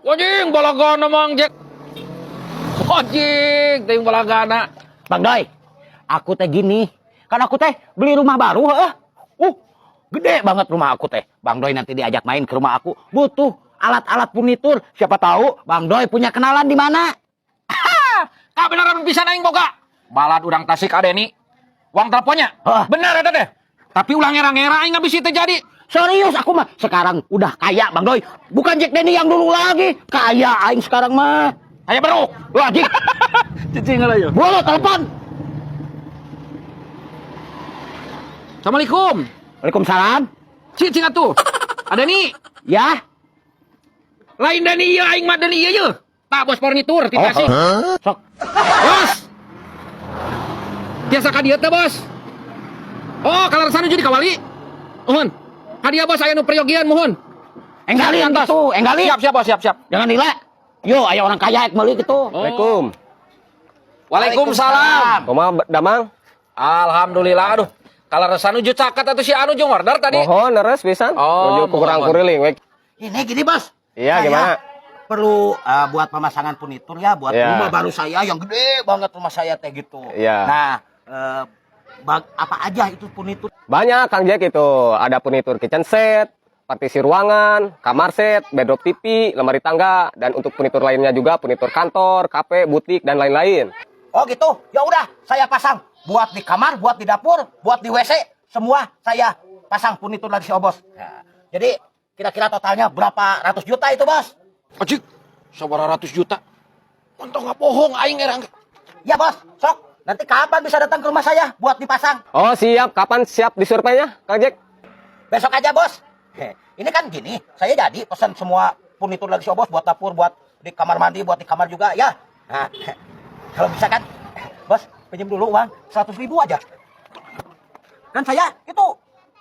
Ojing balagana mang Jack. Ojing ting balagana. Bang Doy, aku teh gini, kan aku teh beli rumah baru, heeh. Gede banget rumah aku teh. Bang Doy nanti diajak main ke rumah aku, butuh alat-alat furnitur. Siapa tahu Bang Doy punya kenalan di mana? Kak beneran bisa naing boga. Balad urang Tasik Adeni. Uang teleponnya. Bener eta teh. Tapi ulah ngera-ngera aing habis itu jadi. Serius aku mah sekarang udah kaya Bang Doy. Bukan Jack Denny yang dulu lagi. Kaya aing sekarang mah. Aya baru. Wah, Jik. Cicing lah yuk. Boleh telepon. Assalamualaikum. Waalaikumsalam. Cicing atuh. Adeni. Ya. Lain Dani ieu aing mah Dani ieu. Pak bos furnitur di Tasik. Sok. Bos. Biasa ka dieu teh, Bos. Oh, kalaresan jadi kawali. Mohon. Hadiah Bos aya nu peryogian mohon. Enggalin gitu, enggalin. Siap, Bos, siap. Jangan nilai. Yo, aya orang kaya yang meuli gitu. Assalamualaikum. Waalaikumsalam. Kumaha Damang? Alhamdulillah. Aduh, kalaresan nu caket atuh si anu jeung order tadi. Mohon leres pisan. Oh, Nuju kurang mohon. kuriling wek. Ini gini, Bos. Iya, Saya gimana? perlu buat pemasangan furnitur ya, buat Iya. rumah baru saya yang gede banget rumah saya teh gitu. Iya. Nah, apa aja itu furnitur? Banyak Kang Jack itu. Ada furnitur kitchen set, partisi ruangan, kamar set, bedrock TV, lemari tangga, dan untuk furnitur lainnya juga furnitur kantor, kafe, butik, dan lain-lain. Oh gitu. Ya udah, saya pasang buat di kamar, buat di dapur, buat di WC, semua saya pasang furnitur dari si Obos. Nah, jadi kira-kira totalnya berapa ratus juta itu, Bos? Ajik, sabaratus ratus juta. Untung nggak bohong aing ngerang. Ya, Bos. Sok. Nanti kapan bisa datang ke rumah saya buat dipasang? Oh siap, kapan siap disurveinya Kang Jack? Besok aja, Bos. Ini kan gini, saya jadi pesan semua furnitur dari si Obos buat dapur, buat di kamar mandi, buat di kamar juga, ya. Nah, kalau bisa kan, Bos, pinjam dulu uang 100.000 aja. Kan saya itu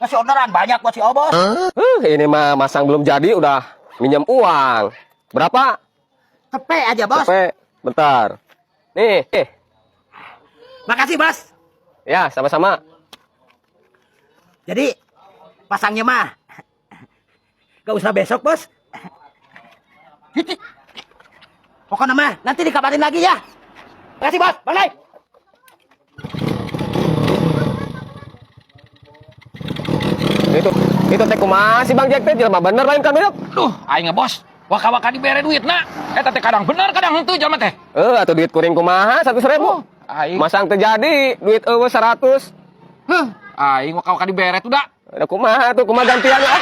ngasih orderan banyak buat si Obos. Ini mah masang belum jadi udah minjem uang. Berapa? Tepe aja, Bos. Sampai bentar. Nih. Makasih, Bos. Ya, sama-sama. Jadi, pasangnya mah gak usah besok, Bos. Gitu. Pokoknya mah nanti dikabarin lagi ya. Makasih, Bos. Bye. Itu teh kumaha si Bang Jack teh jelema bener lain kan bener. Duh, aing Bos. Waka-waka dibere duitna. Eta teh kadang bener, kadang henteu jelema teh. Atuh duit kuring kumaha 100.000. Aing. Masang terjadi duit 100. Aing waka-waka dibere tuh dah. Ada kumaha tuh kumaha gantian ah.